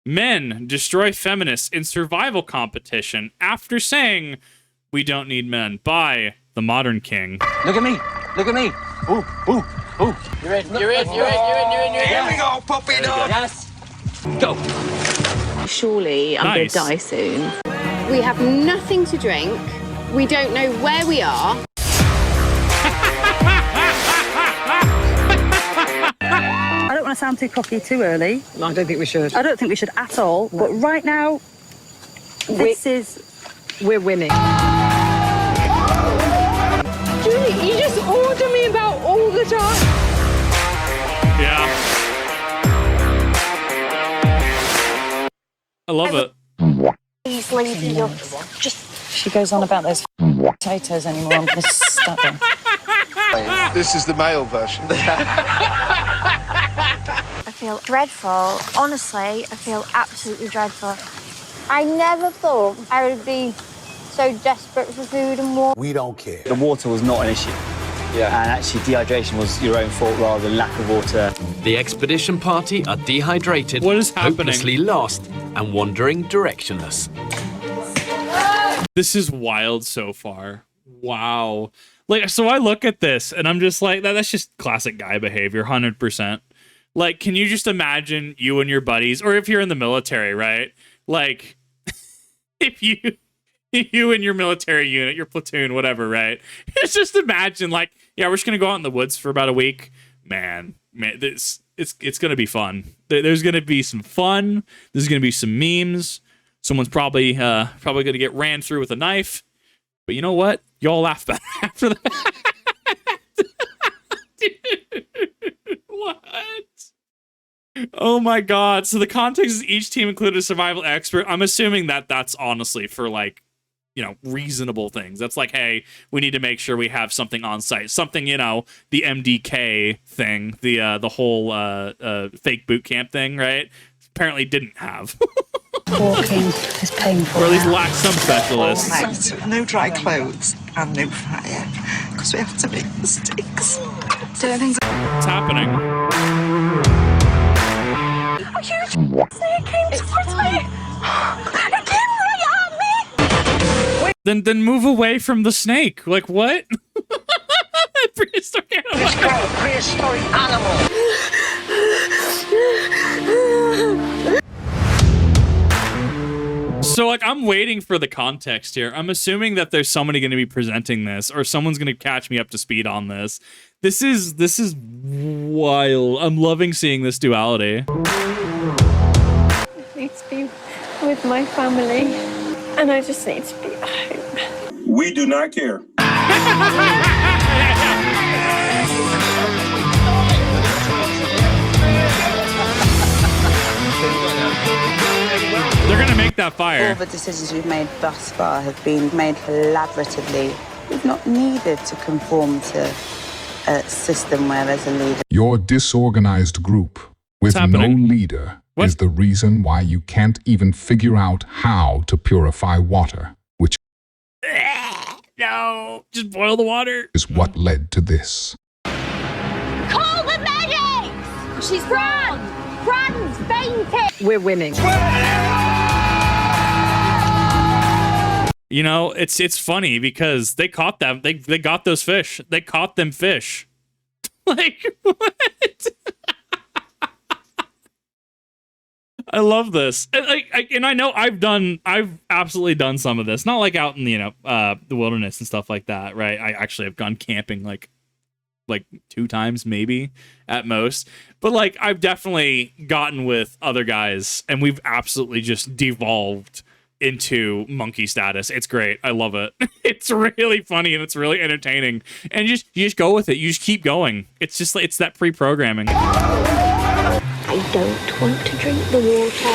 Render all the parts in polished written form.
Men destroy feminists in survival competition after saying we don't need men by the Modern King. Look at me. Look at me. Ooh, ooh, ooh. You're in. Here we go, puppy dog. Yes. Go. Surely I'm going to die soon. We have nothing to drink. We don't know where we are. I don't want to sound too cocky too early. No, I don't think we should. I don't think we should at all. No. But right now, we're winning. Julie, you just order me about all the time. Yeah. I love it. These lazy looks. She goes on about those potatoes anymore. I'm going to stab her. This is the male version. I feel dreadful. Honestly, I feel absolutely dreadful. I never thought I would be so desperate for food and water. We don't care. The water was not an issue. Yeah. And actually dehydration was your own fault rather than lack of water. The expedition party are dehydrated, what is happening? Hopelessly lost, and wandering directionless. This is wild so far. Wow. Like, so I look at this and I'm just like, that's just classic guy behavior, 100%. Like, can you just imagine you and your buddies, or if you're in the military, right? Like, if you and your military unit, your platoon, whatever, right? Just imagine, like, yeah, we're just gonna go out in the woods for about a week. Man, it's gonna be fun. There's gonna be some fun. There's gonna be some memes. Someone's probably gonna get ran through with a knife. But you know what? Y'all laugh better after that. Dude, what? Oh my god. So the context is each team included a survival expert. I'm assuming that that's honestly for, like, you know, reasonable things. That's like, hey, we need to make sure we have something on site. Something, you know, the MDK thing, the whole fake boot camp thing, right? Apparently didn't have. Walking is painful. Or at least lack some specialists. No dry clothes and no fire, because we have to make mistakes. What's happening? A huge snake came towards me. It came right at me. Then move away from the snake. Like, what? Prehistoric animal. It's called a prehistoric animal. So, like, I'm waiting for the context here. I'm assuming that there's somebody going to be presenting this, or someone's going to catch me up to speed on this. This is wild. I'm loving seeing this duality. I need to be with my family, and I just need to be at home. We do not care. They're gonna make that fire. All the decisions we've made thus far have been made collaboratively. We've not needed to conform to a system where there's a leader. Your disorganized group with no leader is the reason why you can't even figure out how to purify water, which no, just boil the water. Is what led to this. Call the medics! She's Fran! Fran's fainted! We're winning. You know, it's funny because they caught them. They got those fish. They caught them fish. Like, what? I love this. And I know I've absolutely done some of this. Not like out in the wilderness and stuff like that, right? I actually have gone camping like 2 times maybe at most. But like I've definitely gotten with other guys and we've absolutely just devolved into monkey status. It's great. I love it. It's really funny and it's really entertaining. And you just go with it. You just keep going. It's just it's that pre-programming. I don't want to drink the water.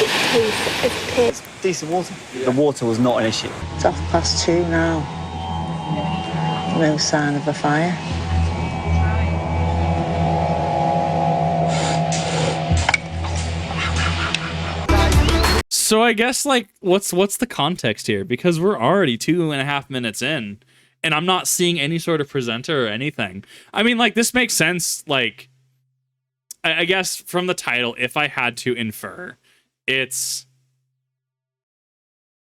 It tastes of piss. Decent water. The water was not an issue. It's 2:30 now. No sign of a fire. So I guess like what's the context here? Because we're already 2.5 minutes in and I'm not seeing any sort of presenter or anything. I mean, like, this makes sense, like, I guess from the title, if I had to infer, It's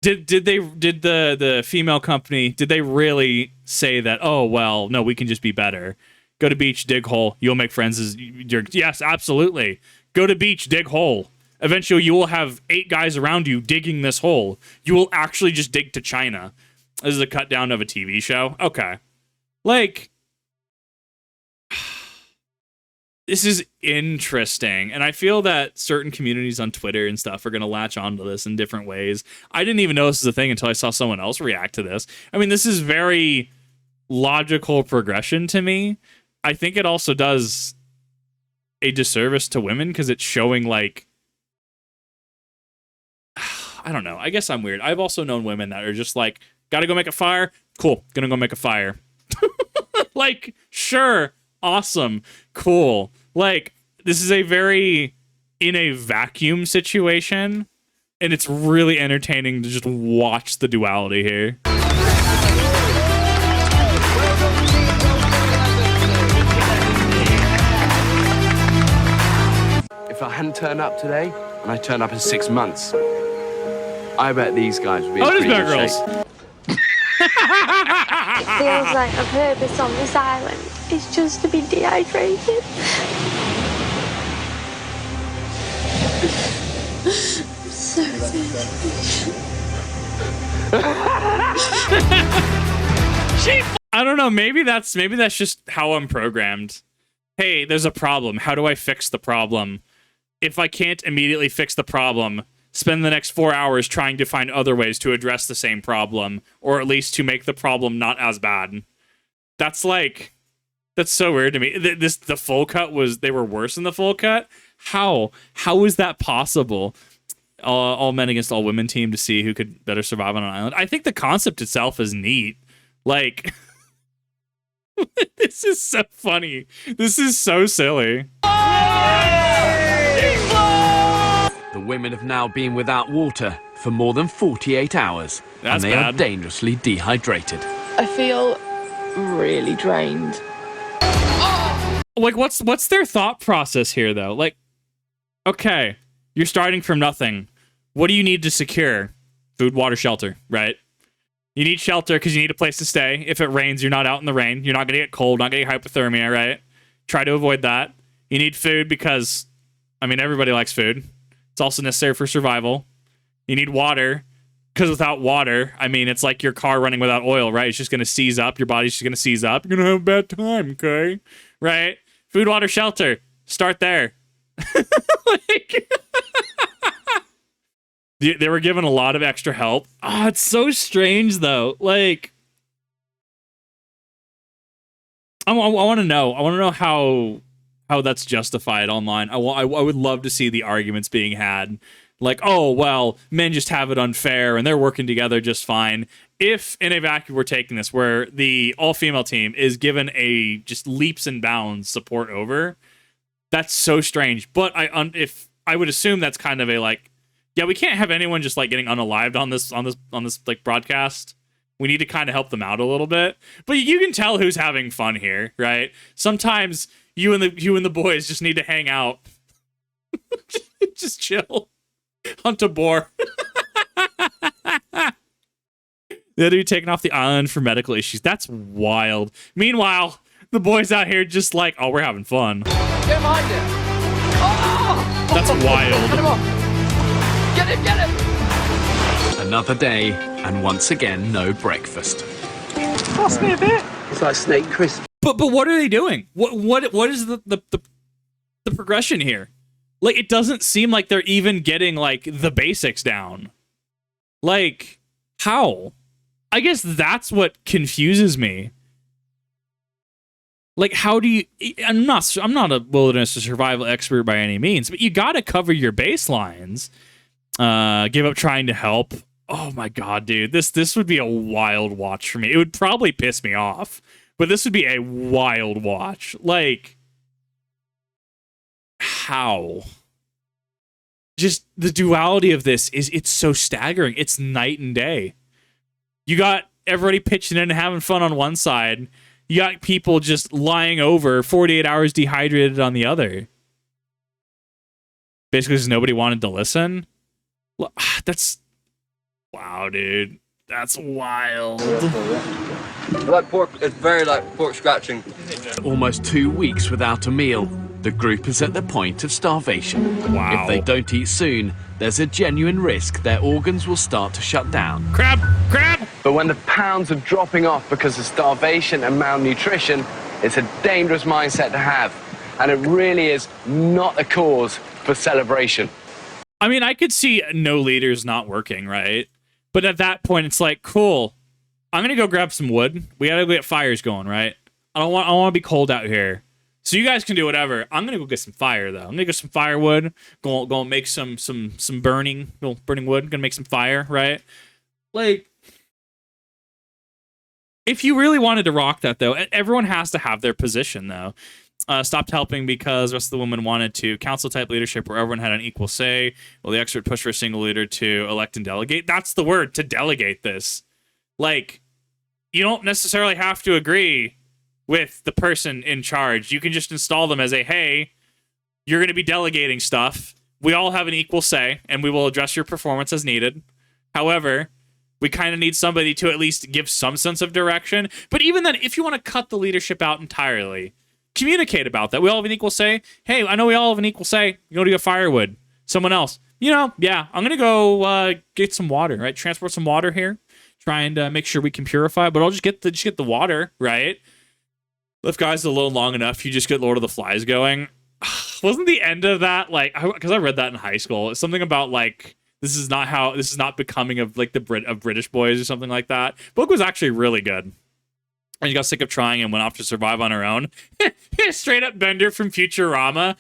did the female company, did they really say that, oh well, no, we can just be better? Go to beach, dig hole, you'll make friends as yes, absolutely. Go to beach, dig hole. Eventually you will have 8 guys around you digging this hole. You will actually just dig to China. This is a cut down of a TV show. Okay. Like, this is interesting. And I feel that certain communities on Twitter and stuff are going to latch onto this in different ways. I didn't even know this was a thing until I saw someone else react to this. I mean, this is very logical progression to me. I think it also does a disservice to women because it's showing, like, I don't know. I guess I'm weird. I've also known women that are just like, gotta go make a fire? Cool. Gonna go make a fire. Like, sure. Awesome. Cool. Like, this is a very in a vacuum situation, and it's really entertaining to just watch the duality here. If I hadn't turned up today, and I turn up in 6 months, I bet these guys would be in pretty good shape. It feels like a purpose on this island is just to be dehydrated. I'm so thirsty. I don't know. Maybe that's just how I'm programmed. Hey, there's a problem. How do I fix the problem? If I can't immediately fix the problem, spend the next 4 hours trying to find other ways to address the same problem, or at least to make the problem not as bad. That's so weird to me. The full cut they were worse than the full cut. How is that possible? All men against all women team to see who could better survive on an island. I think the concept itself is neat. Like, this is so funny. This is so silly. The women have now been without water for more than 48 hours. That's and they bad. are dangerously dehydrated. I feel really drained. Like, what's their thought process here, though? Like, okay, you're starting from nothing. What do you need to secure? Food, water, shelter, right? You need shelter because you need a place to stay. If it rains, you're not out in the rain. You're not going to get cold, not going to get hypothermia, right? Try to avoid that. You need food because, I mean, everybody likes food. It's also necessary for survival. You need water because without water, I mean, it's like your car running without oil, right? It's just going to seize up. Your body's just going to seize up. You're going to have a bad time, okay? Right? Food, water, shelter. Start there. Like, they were given a lot of extra help. Oh, it's so strange, though. Like, I want to know. I want to know how that's justified online. I would love to see the arguments being had. Like, oh, well, men just have it unfair and they're working together just fine. If in a vacuum we're taking this, where the all-female team is given a just leaps and bounds support over, that's so strange. But if I would assume that's kind of a like, yeah, we can't have anyone just like getting unalived on this like broadcast. We need to kind of help them out a little bit. But you can tell who's having fun here, right? Sometimes you and the boys just need to hang out. Just chill. Hunt a boar. The other taken off the island for medical issues. That's wild. Meanwhile, the boys out here just like, oh, we're having fun. Get him behind him. Oh! That's wild. Get him off. Get him. Another day, and once again, no breakfast. Pass me a bit. It's like snake crisp. But what are they doing? What is the progression here? Like, it doesn't seem like they're even getting like the basics down. Like, how? I guess that's what confuses me. Like, how do you? I'm not a wilderness or survival expert by any means, but you got to cover your baselines. Give up trying to help. Oh my god, dude, this would be a wild watch for me. It would probably piss me off, but this would be a wild watch. Like, how? Just the duality of this it's so staggering. It's night and day. You got everybody pitching in and having fun on one side. You got people just lying over 48 hours dehydrated on the other. Basically, because nobody wanted to listen. That's wow, dude. That's wild. Like pork, it's very like pork scratching. Almost 2 weeks without a meal. The group is at the point of starvation. Wow. If they don't eat soon, there's a genuine risk their organs will start to shut down. Crab! But when the pounds are dropping off because of starvation and malnutrition, it's a dangerous mindset to have. And it really is not a cause for celebration. I mean, I could see no leaders not working, right? But at that point, it's like, cool. I'm gonna go grab some wood. We gotta go get fires going, right? I don't want to be cold out here. So you guys can do whatever. I'm gonna go get some fire though. I'm gonna get some firewood. Go make some burning wood. Gonna make some fire, right? Like, if you really wanted to rock that though, everyone has to have their position though. Stopped helping because the rest of the women wanted to council type leadership where everyone had an equal say. Well, the expert pushed for a single leader to elect and delegate. That's the word, to delegate this. Like, you don't necessarily have to agree with the person in charge. You can just install them as a, hey, you're going to be delegating stuff. We all have an equal say, and we will address your performance as needed. However, we kind of need somebody to at least give some sense of direction. But even then, if you want to cut the leadership out entirely, communicate about that. We all have an equal say. Hey, I know we all have an equal say. You go to get firewood. Someone else. Yeah, I'm going to go get some water, right? Transport some water here. Try and make sure we can purify, but I'll just get the water, right? If guys alone long enough, you just get Lord of the Flies going. Wasn't the end of that like, because I read that in high school, it's something about like, this is not becoming of like of British boys or something like that. Book was actually really good. And she got sick of trying and went off to survive on her own. Straight up Bender from Futurama.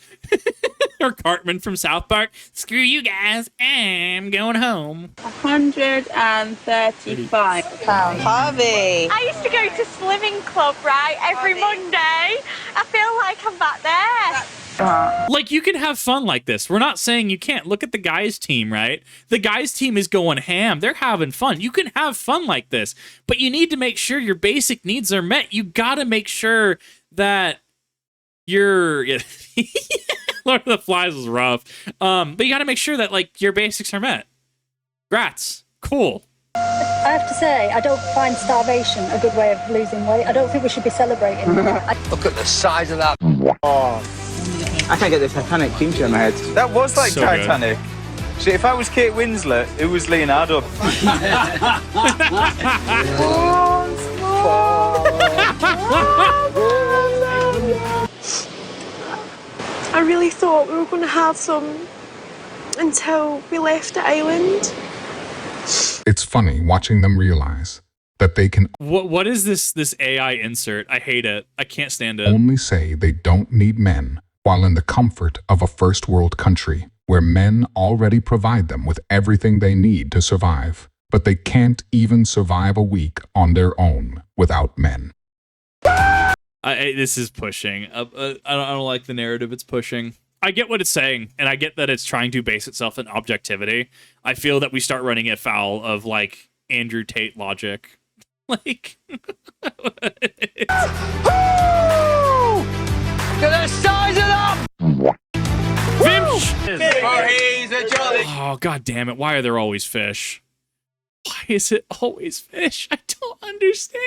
Or Cartman from South Park. Screw you guys, I'm going home. 135 pounds. Harvey! I used to go to slimming club, right, every Monday. I feel like I'm back there. Like, you can have fun like this. We're not saying you can't. Look at the guys' team, right? The guys' team is going ham. They're having fun. You can have fun like this, but you need to make sure your basic needs are met. You got to make sure that you're... Lord of the Flies was rough. But you got to make sure that, like, your basics are met. Grats. Cool. I have to say, I don't find starvation a good way of losing weight. I don't think we should be celebrating. Look at the size of that. Oh, I can't get the Titanic theme tune in my head. That was like So Titanic. See, if I was Kate Winslet, who was Leonardo? I really thought we were going to have some until we left the island. It's funny watching them realize that they can What is this AI insert? I hate it. I can't stand it. only say they don't need men while in the comfort of a first world country where men already provide them with everything they need to survive, but they can't even survive a week on their own without men. This is pushing. I don't like the narrative it's pushing. I get what it's saying, and I get that it's trying to base itself in objectivity. I feel that we start running afoul of, like, Andrew Tate logic. Like... To the size of them! Fish! Jolly. Oh, god damn it. Why are there always fish? Why is it always fish? I don't understand.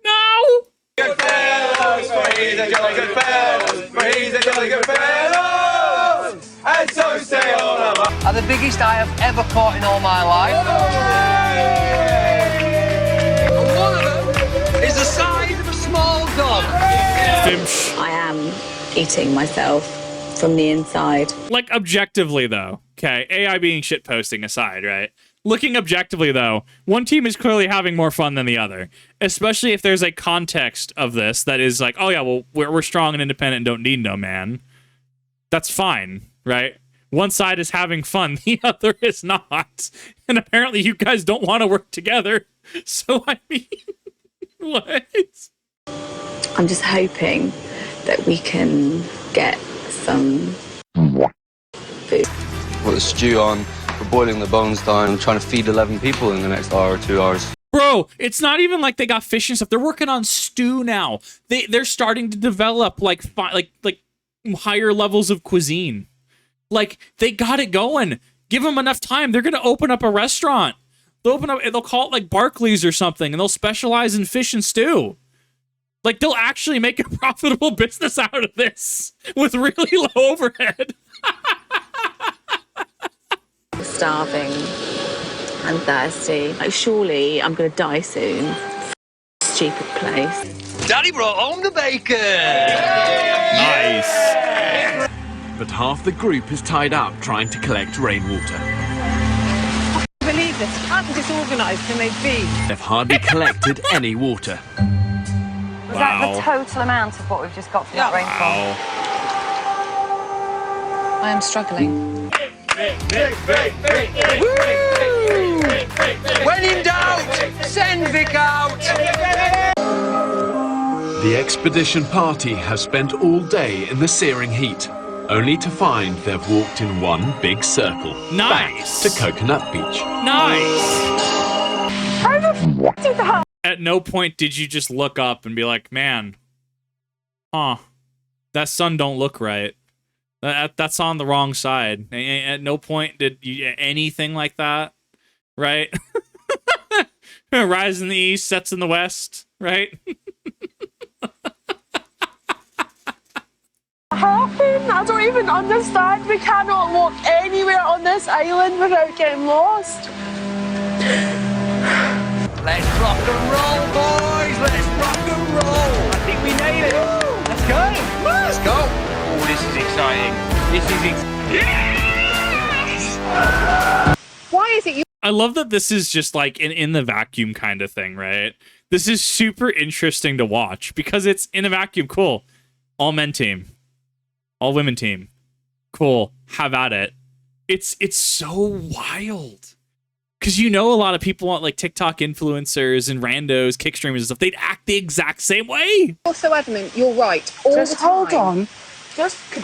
No! Good fellows, for he's a jolly good fellows, for he's a jolly good fellows, and so say all of us. Are the biggest I have ever caught in all my life. And one of them is the size of a small dog. I am eating myself from the inside. Like, objectively, though. Okay, AI being shitposting aside, right? Looking objectively, though, one team is clearly having more fun than the other, especially if there's a context of this that is like, oh yeah, well, we're strong and independent and don't need no man. That's fine, right? One side is having fun, the other is not. And apparently you guys don't want to work together. So, I mean, what? I'm just hoping that we can get some food. Put the stew on, we're boiling the bones down, and trying to feed 11 people in the next hour or 2 hours. Bro, it's not even like they got fish and stuff. They're working on stew now. They're starting to develop like higher levels of cuisine. Like, they got it going. Give them enough time. They're going to open up a restaurant. They'll call it like Barclays or something, and they'll specialize in fish and stew. Like, they'll actually make a profitable business out of this with really low overhead. Starving. I'm thirsty. Like, surely I'm going to die soon. Stupid place. Daddy brought home the bacon! Nice. But half the group is tied up trying to collect rainwater. I can't believe this. How disorganised can they be? They've hardly collected any water. Was that the total amount of what we've just got from that rainfall? I am struggling. When in doubt, send Vic out! The expedition party have spent all day in the searing heat, only to find they've walked in one big circle. Nice. Back to Coconut Beach. Nice. How the f*** did that? At no point did you just look up and be like, man, that sun don't look right. That's on the wrong side. At no point did you anything like that, right? Rise in the east, sets in the west, right? Happened? I don't even understand. We cannot walk anywhere on this island without getting lost. Let's rock and roll, boys! Let's rock and roll! I think we made it! Let's go! Let's go! Oh, this is exciting. This is Yes! Why is it you? I love that this is just like an in the vacuum kind of thing, right? This is super interesting to watch because it's in a vacuum. Cool. All men team. All women team. Cool. Have at it. It's so wild. Because a lot of people want like TikTok influencers and randos, kick streamers and stuff. They'd act the exact same way. You're so adamant. You're right. All Just the time. hold on.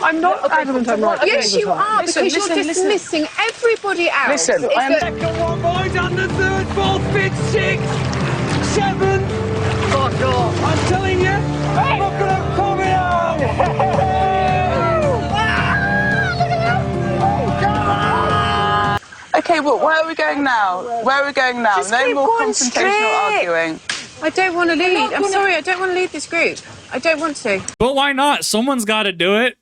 I'm not adamant I'm right. Yes, you are, because you're dismissing everybody else. Listen, Second one, boys, and the third, fourth, fifth, sixth, seventh. Fuck off. I'm telling you, look at them coming out. Okay, well, where are we going now? Where are we going now? Just No keep more going confrontational straight. arguing. I don't want to lead. I'm sorry, I don't want to lead this group. I don't want to. But why not? Someone's got to do it.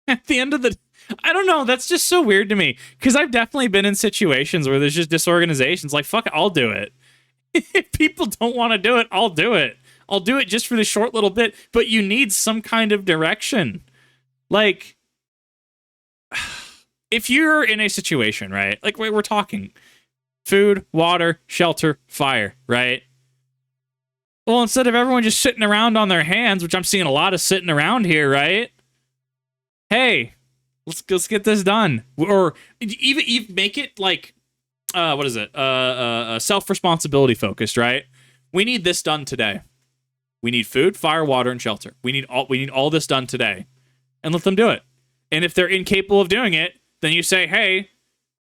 At the end of the... I don't know. That's just so weird to me. Because I've definitely been in situations where there's just disorganizations. Like, fuck it, I'll do it. If people don't want to do it, I'll do it. I'll do it just for the short little bit. But you need some kind of direction. Like... If you're in a situation, right? Like, we're talking food, water, shelter, fire, right? Well, instead of everyone just sitting around on their hands, which I'm seeing a lot of sitting around here, right? Hey, let's get this done. Or even make it like, what is it? Self-responsibility focused, right? We need this done today. We need food, fire, water, and shelter. We need all this done today. And let them do it. And if they're incapable of doing it, then you say, hey,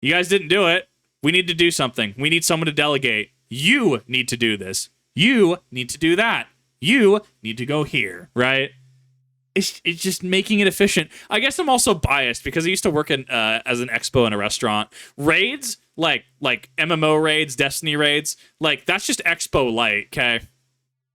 you guys didn't do it. We need to do something. We need someone to delegate. You need to do this. You need to do that. You need to go here, right? It's just making it efficient. I guess I'm also biased because I used to work in as an expo in a restaurant. Raids, like MMO raids, Destiny raids, like that's just expo light, okay?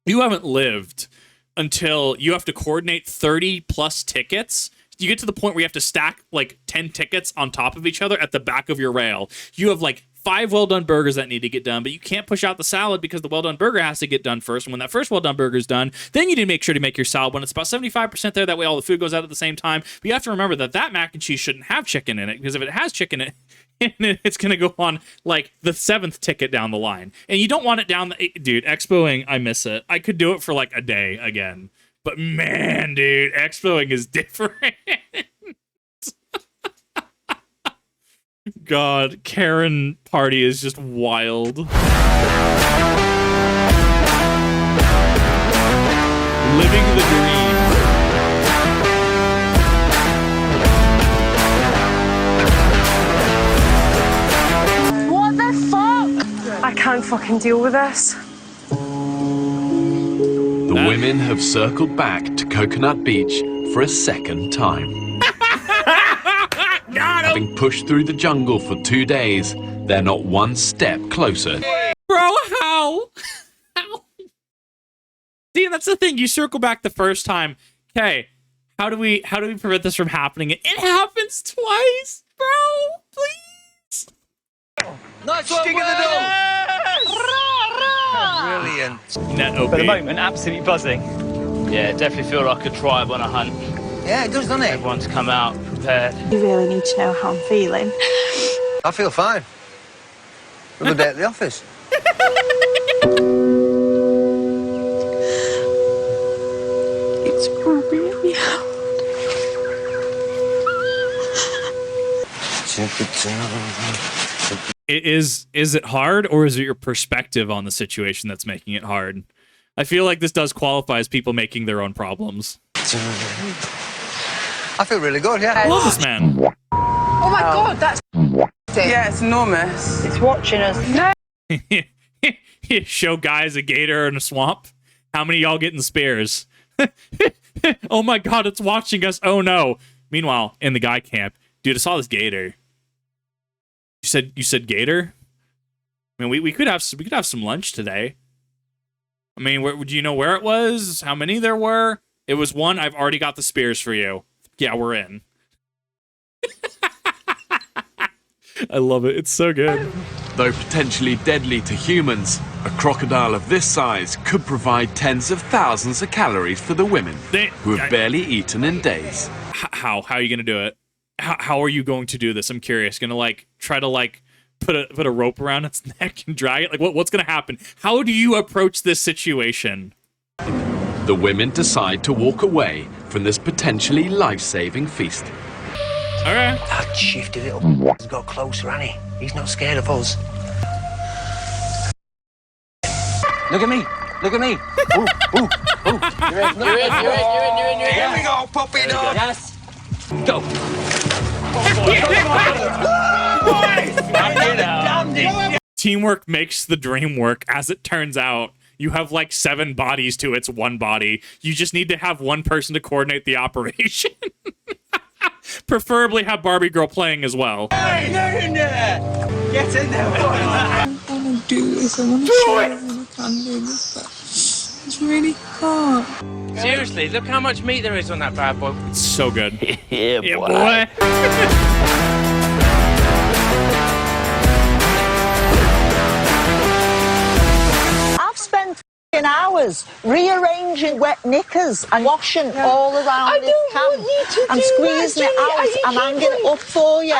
You haven't lived until you have to coordinate 30 plus tickets. You get to the point where you have to stack like 10 tickets on top of each other at the back of your rail. You have like 5 well-done burgers that need to get done, but you can't push out the salad because the well-done burger has to get done first. And when that first well-done burger is done, then you need to make sure to make your salad when it's about 75% there. That way all the food goes out at the same time. But you have to remember that mac and cheese shouldn't have chicken in it, because if it has chicken in it, it's going to go on like the 7th ticket down the line. And you don't want it down the... Dude, expoing, I miss it. I could do it for like a day again. But man, dude, expoing is different. God, Karen party is just wild. Living the dream. What the fuck? I can't fucking deal with this. The women have circled back to Coconut Beach for a second time. God, Being pushed through the jungle for 2 days, they're not one step closer. Bro, how? How? See, that's the thing. You circle back the first time. Okay, how do we prevent this from happening? It happens twice, bro. Please. Nice one, Brilliant. Net OP. For the moment, absolutely buzzing. Yeah, definitely feel like a tribe on a hunt. Yeah, it does, doesn't it? Everyone's come out prepared. You really need to know how I'm feeling. I feel fine. Another day at the office. It's really hard. Is it hard, or is it your perspective on the situation that's making it hard? I feel like this does qualify as people making their own problems. I feel really good, yeah. I love this man. Oh my god, that's Yeah, it's enormous. it's watching us. No. You show guys a gator in a swamp. How many of y'all getting spears? Oh my god, it's watching us. Oh no. Meanwhile, in the guy camp, dude, I saw this gator. You said gator? I mean, we could have some lunch today. I mean, would you know where it was? How many there were? It was one. I've already got the spears for you. Yeah, we're in. I love it. It's so good. Though potentially deadly to humans, a crocodile of this size could provide tens of thousands of calories for the women who have barely eaten in days. How are you gonna do it? How are you going to do this? I'm curious. Gonna try to put a rope around its neck and drag it? Like what's gonna happen? How do you approach this situation? The women decide to walk away from this potentially life-saving feast. Alright. That shifty little has got closer, hasn't he? He's not scared of us. Look at me. Look at me. Ooh, ooh, ooh. You're in. You're in. Here we go, puppy dog. Yes. Go. Teamwork makes the dream work. As it turns out, you have 7 bodies to its one body. You just need to have one person to coordinate the operation. Preferably have Barbie Girl playing as well. Hey, get in there! Get in there! I want to do this. I want to show everyone I can do this, but it's really hard. Seriously, look how much meat there is on that bad boy. It's so good. Yeah, boy. I've spent hours rearranging wet knickers and washing all around this camp and squeezing it out and hanging it up for you.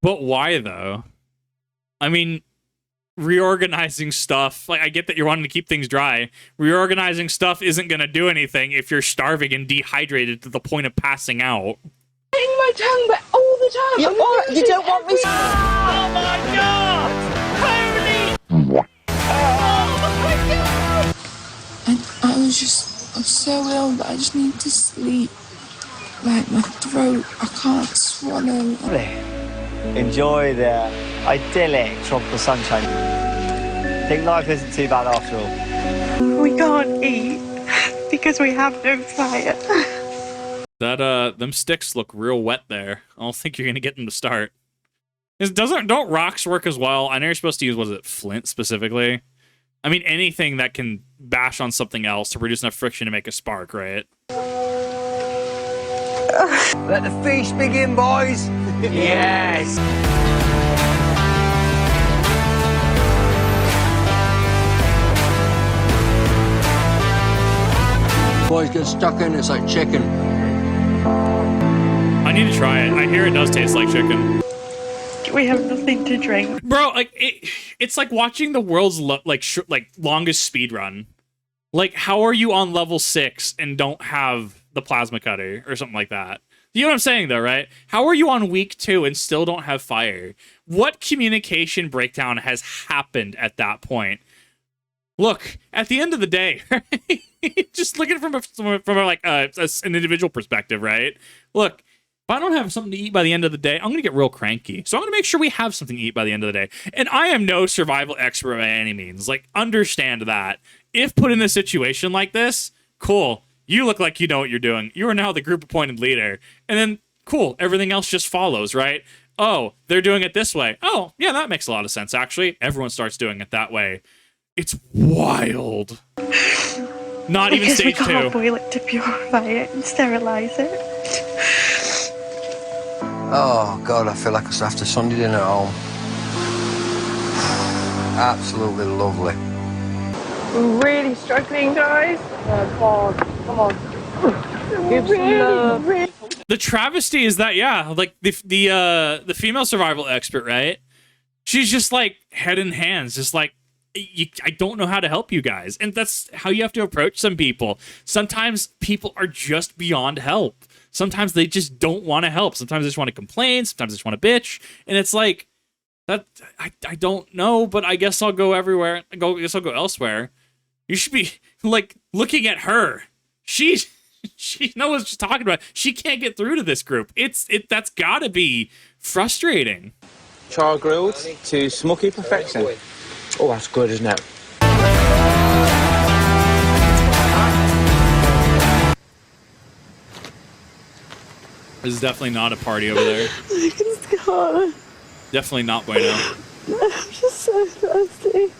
But why though? I mean, reorganizing stuff, I get that you're wanting to keep things dry. Reorganizing stuff isn't going to do anything if you're starving and dehydrated to the point of passing out. Getting my tongue wet all the time. You don't want me to... Oh my god! Holy! I'm so ill that I just need to sleep. My throat, I can't swallow. Enjoy the idyllic tropical sunshine. I think life isn't too bad after all. We can't eat because we have no fire. Them sticks look real wet there. I don't think you're gonna get them to start. Don't rocks work as well? I know you're supposed to use, was it flint specifically? I mean, anything that can bash on something else to produce enough friction to make a spark, right? Let the feast begin, boys. Yes! Boys get stuck in, it's like chicken. I need to try it. I hear it does taste like chicken. We have nothing to drink. Bro, it's like watching the world's longest speed run. How are you on level 6 and don't have the plasma cutter or something like that? You know what I'm saying though, right? How are you on week 2 and still don't have fire? What communication breakdown has happened at that point? Look, at the end of the day, right? Just looking from an individual perspective, right? Look, if I don't have something to eat by the end of the day, I'm going to get real cranky. So I'm going to make sure we have something to eat by the end of the day. And I am no survival expert by any means. Understand that. If put in a situation like this, cool. You look like you know what you're doing. You are now the group appointed leader. And then, cool. Everything else just follows, right? Oh, they're doing it this way. Oh, yeah, that makes a lot of sense, actually. Everyone starts doing it that way. It's wild. Not even stage 2. Because we can't boil it to purify it and sterilise it. Oh, God, I feel like I should have to Sunday dinner at home. Absolutely lovely. We're really struggling, guys. Oh, God, come on. Give some love. The travesty is that, yeah, like the female survival expert, right? She's just like head in hands, just like, I don't know how to help you guys. And that's how you have to approach some people. Sometimes people are just beyond help. Sometimes they just don't want to help. Sometimes they just want to complain. Sometimes they just want to bitch. And it's like, that I don't know, but I guess I'll go everywhere. I guess I'll go elsewhere. You should be like looking at her. She knows what she's talking about. She can't get through to this group. That's gotta be frustrating. Char grilled to smoky perfection. Oh, that's good, isn't it? This is definitely not a party over there. Definitely not bueno. I'm just so thirsty.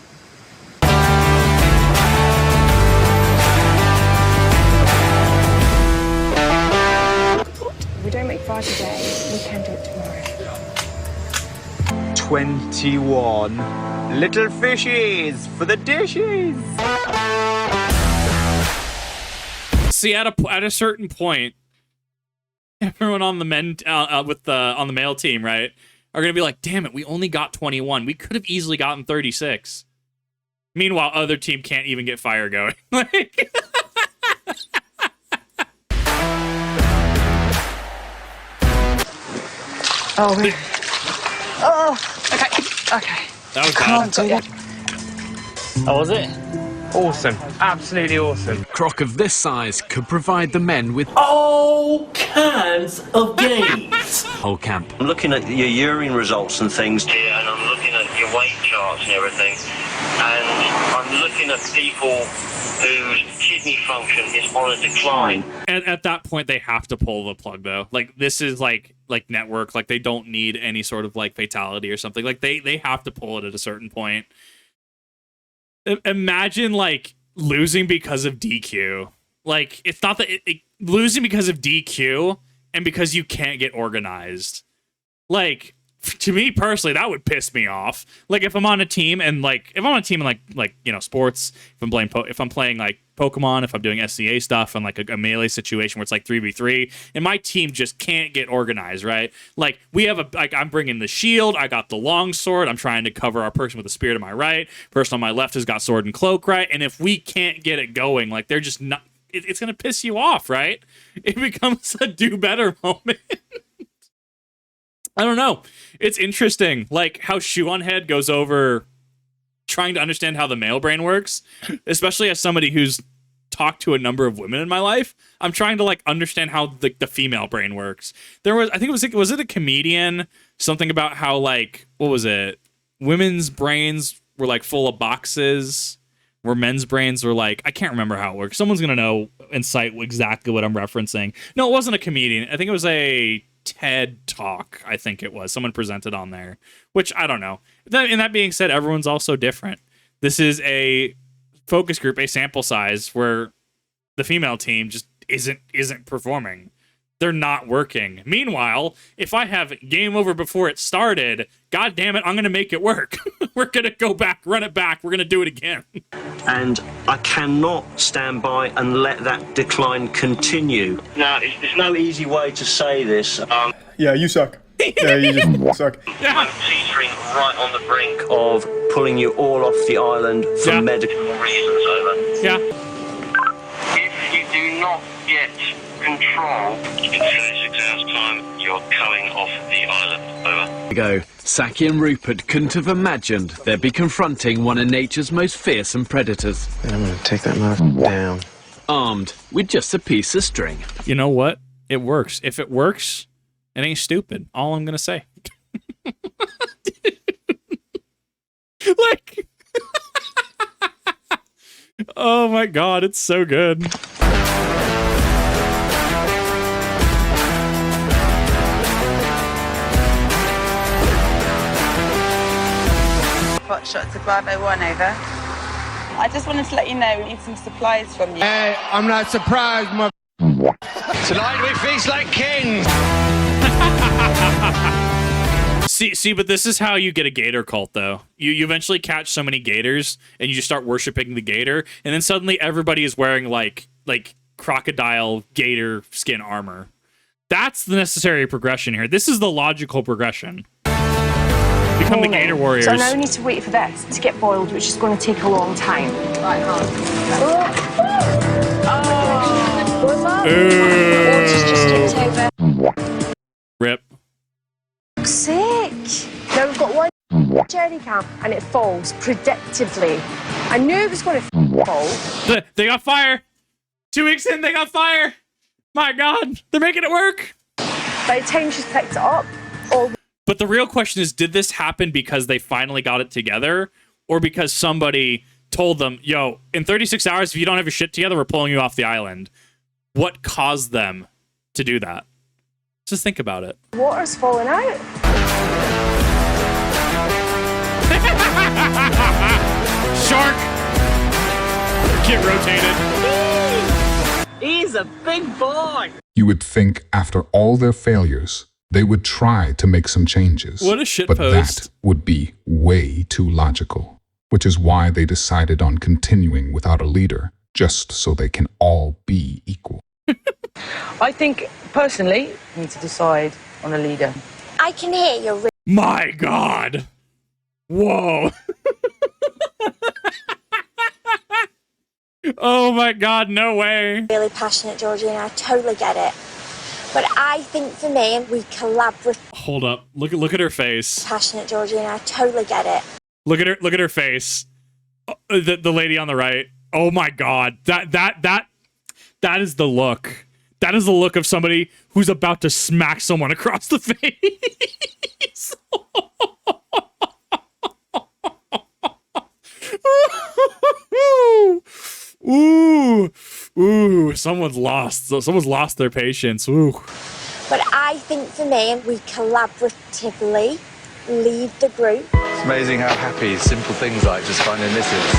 If we don't make fire today, we can do it tomorrow. 21 little fishies for the dishes. See, at a certain point, everyone on the on the male team, right, are gonna be like, "Damn it, we only got 21. We could have easily gotten 36." Meanwhile, other team can't even get fire going. Like, oh, really? Oh, okay. That was bad. How was it? Awesome. Absolutely awesome. Croc of this size could provide the men with all kinds of games. whole camp. I'm looking at your urine results and things here, and I'm looking at your weight charts and everything, and I'm looking at people whose kidney function is on a decline. And at that point, they have to pull the plug, though. Like, this is like network. Like, they don't need any sort of like fatality or something. Like, they have to pull it at a certain point. Imagine like losing because of DQ. Like, it's not that losing because of DQ and because you can't get organized. Like, to me personally, that would piss me off. Like, if I'm on a team and like you know, sports, if I'm playing like Pokemon, if I'm doing SCA stuff and like a melee situation where it's like 3v3 and my team just can't get organized, right? Like, we have I'm bringing the shield, I got the long sword, I'm trying to cover our person with the spear to my right, person on my left has got sword and cloak, right? And if we can't get it going, like, they're just not, it's gonna piss you off, right? It becomes a do better moment. I don't know. It's interesting, like how Shoe on Head goes over trying to understand how the male brain works, especially as somebody who's talked to a number of women in my life. I'm trying to like understand how the female brain works. There was, I think was it a comedian, something about how, like, what was it? Women's brains were like full of boxes, where men's brains were like, I can't remember how it works. Someone's going to know and cite exactly what I'm referencing. No, it wasn't a comedian. I think it was a TED Talk, I think it was. Someone presented on there, which I don't know. And that being said, everyone's also different. This is a focus group, a sample size where the female team just isn't performing. They're not working. Meanwhile, if I have game over before it started, God damn it, I'm going to make it work. We're going to go back, run it back. We're going to do it again. And I cannot stand by and let that decline continue. Now, there's no easy way to say this. Yeah, you suck. Yeah, you just suck. I'm teetering right on the brink of pulling you all off the island for medical reasons, over. Yeah. If you do not get control, in 36 hours' time, you're coming off the island, over. There you go. Saki and Rupert couldn't have imagined they'd be confronting one of nature's most fearsome predators. I'm gonna take that motherfucker down. Armed with just a piece of string. You know what? It works. If it works, it ain't stupid. All I'm gonna say. Like, oh my god, it's so good. Foxtrot to Bravo 1, over. I just wanted to let you know we need some supplies from you. Hey, I'm not surprised, Tonight we feast like kings. See, but this is how you get a gator cult, though. You eventually catch so many gators, and you just start worshiping the gator, and then suddenly everybody is wearing like crocodile gator skin armor. That's the necessary progression here. This is the logical progression. Become the gator warriors. So now we need to wait for this to get boiled, which is going to take a long time. Right, Water's just tipped over. Rip. Sick. Now we've got one jerry can and it falls predictably. I knew it was going to fall. They got fire. 2 weeks in, they got fire. My God, they're making it work. By the time she's picked it up, all. But the real question is, did this happen because they finally got it together, or because somebody told them, yo, in 36 hours, if you don't have your shit together, we're pulling you off the island? What caused them to do that? Just think about it. Water's falling out. Shark! Get rotated. He's a big boy. You would think after all their failures, they would try to make some changes. What a shit but post. That would be way too logical, which is why they decided on continuing without a leader, just so they can all be equal. I think, personally, we need to decide on a leader. I can hear you. My God. Whoa. Oh my God, no way. Really passionate, Georgina. I totally get it. But I think for me, we collaborate. Hold up. Look at her face. Passionate, Georgina. I totally get it. Look at her face. The lady on the right. Oh my God. That is the look. That is the look of somebody who's about to smack someone across the face. Ooh, someone's lost their patience. Ooh. But I think for me, we collaboratively lead the group. It's amazing how happy simple things like just finding misses.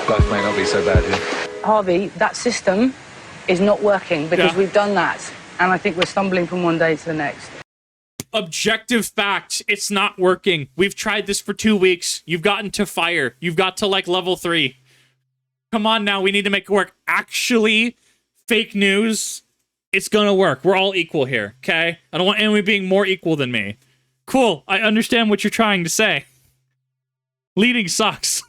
Life may not be so bad here. Harvey, that system is not working because we've done that. And I think we're stumbling from one day to the next. Objective fact, it's not working. We've tried this for 2 weeks. You've gotten to fire. You've got to like level 3. Come on now, we need to make it work. Actually, fake news, it's gonna work. We're all equal here, okay? I don't want anyone being more equal than me. Cool, I understand what you're trying to say. Leading sucks.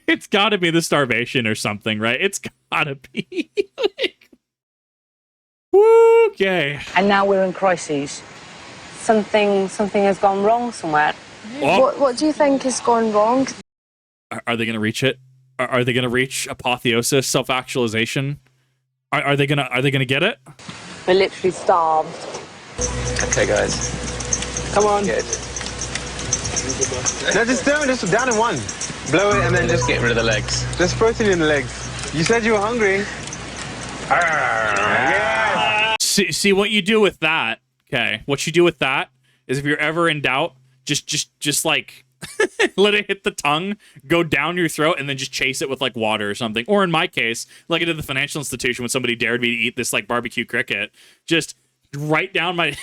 It's gotta be the starvation or something, right? It's gotta be. Okay. And now we're in crises. Something has gone wrong somewhere. Oh. What do you think has gone wrong? Are they gonna reach it? Are they gonna reach apotheosis, self-actualization? Are they gonna get it? We're literally starved. Okay, guys. Come on. Good. No, just down in one. Blow it and then just get rid of the legs. Just protein in the legs. You said you were hungry. Yeah. See what you do with that. Okay, what you do with that is if you're ever in doubt, just like let it hit the tongue, go down your throat, and then just chase it with like water or something. Or in my case, like I did at the financial institution when somebody dared me to eat this like barbecue cricket, just right down my,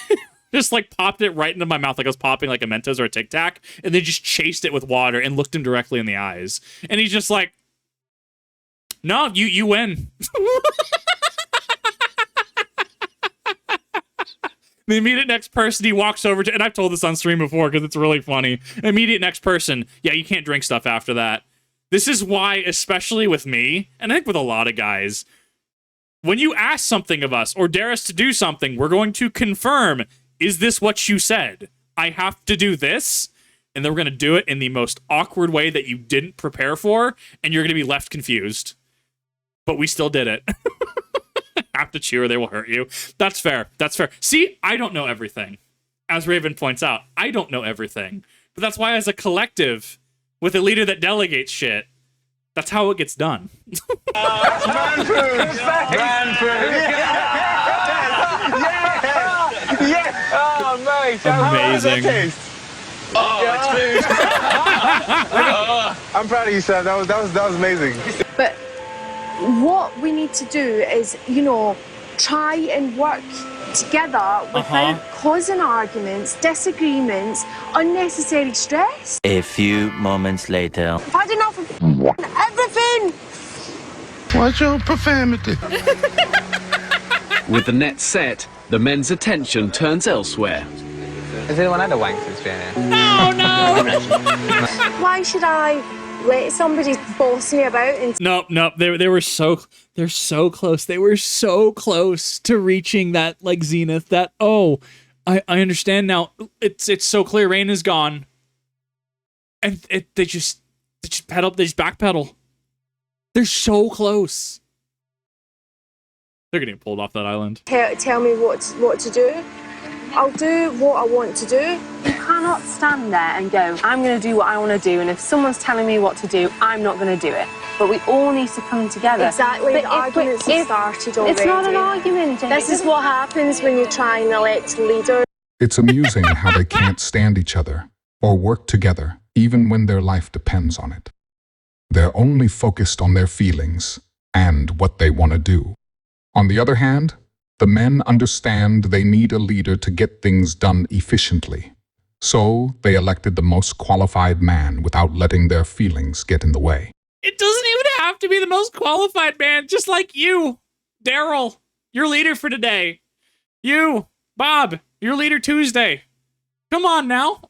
just like popped it right into my mouth like I was popping like a Mentos or a Tic Tac, and then just chased it with water and looked him directly in the eyes. And he's just like, no, you win. The immediate next person he walks over to, and I've told this on stream before because it's really funny. Immediate next person, yeah, you can't drink stuff after that. This is why, especially with me, and I think with a lot of guys, when you ask something of us or dare us to do something, we're going to confirm, is this what you said? I have to do this? And then we're going to do it in the most awkward way that you didn't prepare for, and you're going to be left confused. But we still did it. Have to chew or they will hurt you. That's fair. That's fair. See, I don't know everything. As Raven points out, I don't know everything. But that's why as a collective, with a leader that delegates shit, that's how it gets done. Man food! Man food! Amazing. Oh, it's food. I'm proud of you, Sam. That was amazing. But what we need to do is, you know, try and work together without causing arguments, disagreements, unnecessary stress. A few moments later. I've had enough of everything. What's your profanity? With the net set, the men's attention turns elsewhere. Has anyone had a wank since being here? Oh, no! Why should I let somebody boss me about? And Nope. They're so close. They were so close to reaching that like zenith. That I understand now. It's so clear. Rain is gone, and they just pedal. They just backpedal. They're so close. They're getting pulled off that island. tell me what to do. I'll do what I want to do. You cannot stand there and go, I'm going to do what I want to do, and if someone's telling me what to do, I'm not going to do it. But we all need to come together. Exactly, but the arguments have started already. It's not an argument, Jenny. This is what happens when you try and elect leaders. It's amusing how they can't stand each other or work together, even when their life depends on it. They're only focused on their feelings and what they want to do. On the other hand, the men understand they need a leader to get things done efficiently. So they elected the most qualified man without letting their feelings get in the way. It doesn't even have to be the most qualified man, just like you, Daryl, your leader for today. You, Bob, your leader Tuesday. Come on now.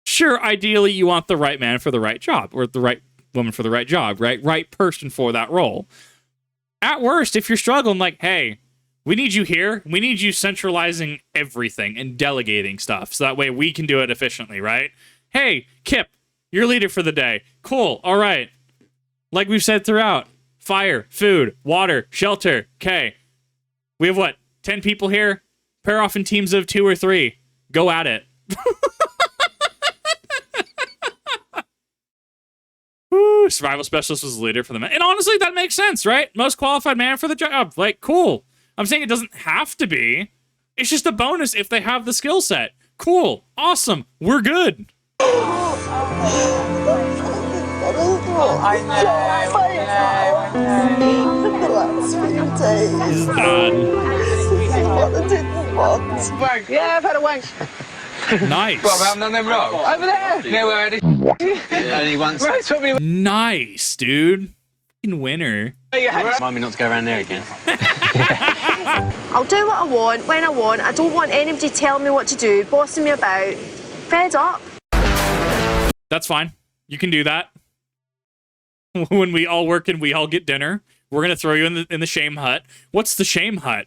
Sure, ideally you want the right man for the right job, or the right woman for the right job, right person for that role. At worst, if you're struggling, like, hey, we need you here. We need you centralizing everything and delegating stuff so that way we can do it efficiently, right? Hey, Kip, you're leader for the day. Cool. All right. Like we've said throughout, fire, food, water, shelter. Okay. We have what? 10 people here? Pair off in teams of 2 or 3. Go at it. Woo, survival specialist was the leader for the men. And honestly, that makes sense, right? Most qualified man for the job. Like, cool. I'm saying it doesn't have to be. It's just a bonus if they have the skill set. Cool. Awesome. We're good. This is bad. Yeah, I've had a wank. Nice. What, haven't done them wrong? Over there. Yeah, we're ready. Only once. Nice, dude. Fucking winner. Remind me not to go around there again. I'll do what I want, when I want. I don't want anybody telling me what to do, bossing me about. Fed up. That's fine. You can do that. When we all work and we all get dinner, we're gonna throw you in the shame hut. What's the shame hut?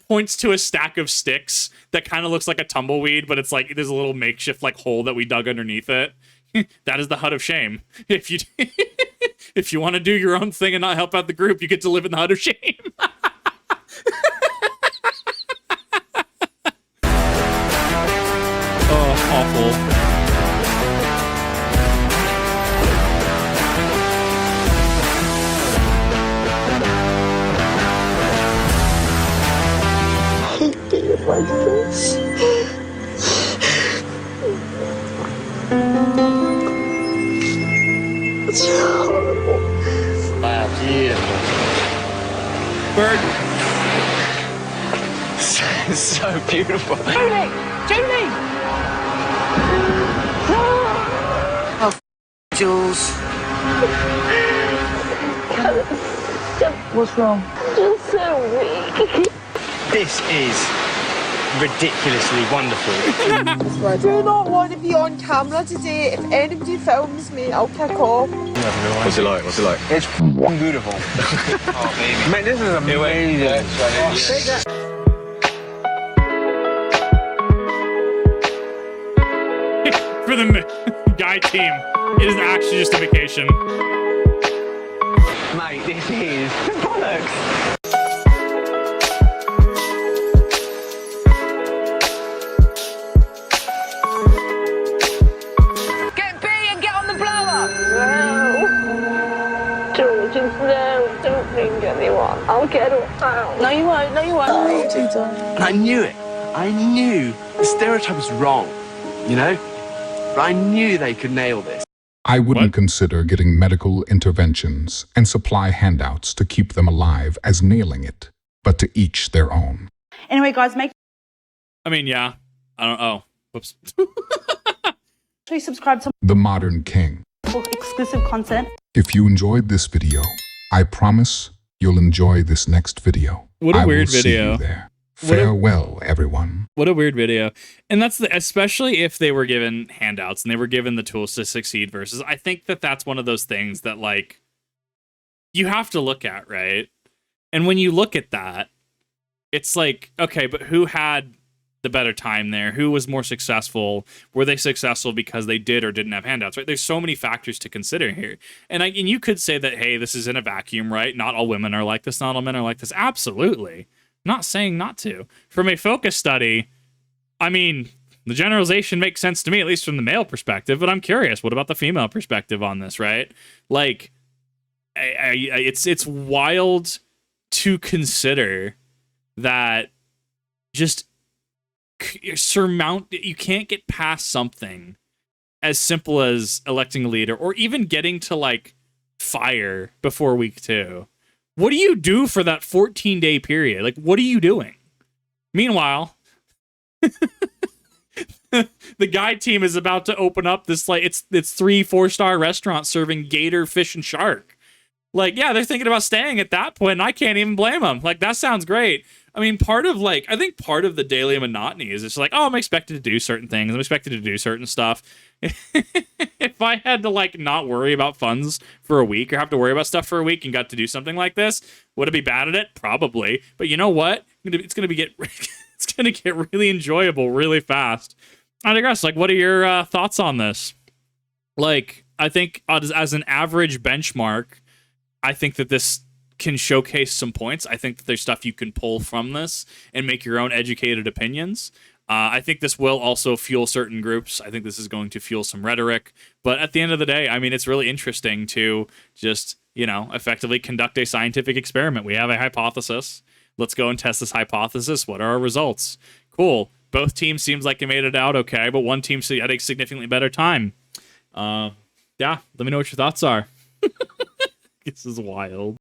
Points to a stack of sticks that kind of looks like a tumbleweed, but it's like there's a little makeshift like hole that we dug underneath it. That is the hut of shame. If you want to do your own thing and not help out the group, you get to live in the hut of shame. Oh, awful. Like this. It's horrible. Wow, beautiful. Bird. So beautiful. Julie! Julie! Oh, Jules. What's wrong? Just so weak. This is ridiculously wonderful. I do not want to be on camera today. If anybody films me, I'll kick off. What's it like? What's it like? It's beautiful. Oh, baby. Man, this is amazing. For the guy team, it is actually just a vacation. Mate, this is bollocks. Get B and get on the blower! No. George is no. don't ring anyone. I'll get it out. No, you won't. No, you won't. Oh, Tito. And I knew it. I knew the stereotype was wrong, you know? But I knew they could nail this. I wouldn't consider getting medical interventions and supply handouts to keep them alive as nailing it, but to each their own. Anyway, guys, make I mean, yeah. I don't. Oh, whoops. sure you subscribe to The Modern King. for exclusive content. If you enjoyed this video, I promise you'll enjoy this next video. What a I weird will see video. you there. Farewell, everyone. What a weird video. And that's especially if they were given handouts and they were given the tools to succeed versus I think that that's one of those things that like you have to look at, right? And when you look at that, it's like, okay, but who had the better time there? Who was more successful? Were they successful because they did or didn't have handouts, right? There's so many factors to consider here. And you could say that, hey, this is in a vacuum, right? Not all women are like this. Not all men are like this. Absolutely. Not saying not to. From a focus study, I mean, the generalization makes sense to me, at least from the male perspective, but I'm curious, what about the female perspective on this, right? Like, it's wild to consider that just you can't get past something as simple as electing a leader or even getting to, like, fire before week 2. What do you do for that 14-day period? Like, what are you doing? Meanwhile, the guide team is about to open up this, like, it's 3-4-star restaurant serving gator, fish, and shark. Like, yeah, they're thinking about staying at that point, and I can't even blame them. Like, that sounds great. I mean, I think part of the daily monotony is it's like, oh, I'm expected to do certain things. I'm expected to do certain stuff. If I had to, like, not worry about funds for a week or have to worry about stuff for a week and got to do something like this, would I be bad at it? Probably. But you know what? It's gonna get really enjoyable really fast. I digress. Like, what are your thoughts on this? Like, I think as an average benchmark, I think that this can showcase some points. I think that there's stuff you can pull from this and make your own educated opinions. I think this will also fuel certain groups. I think this is going to fuel some rhetoric. But at the end of the day, I mean, it's really interesting to just, effectively conduct a scientific experiment. We have a hypothesis. Let's go and test this hypothesis. What are our results? Cool. Both teams seems like they made it out okay, but one team had a significantly better time. Yeah, let me know what your thoughts are. This is wild.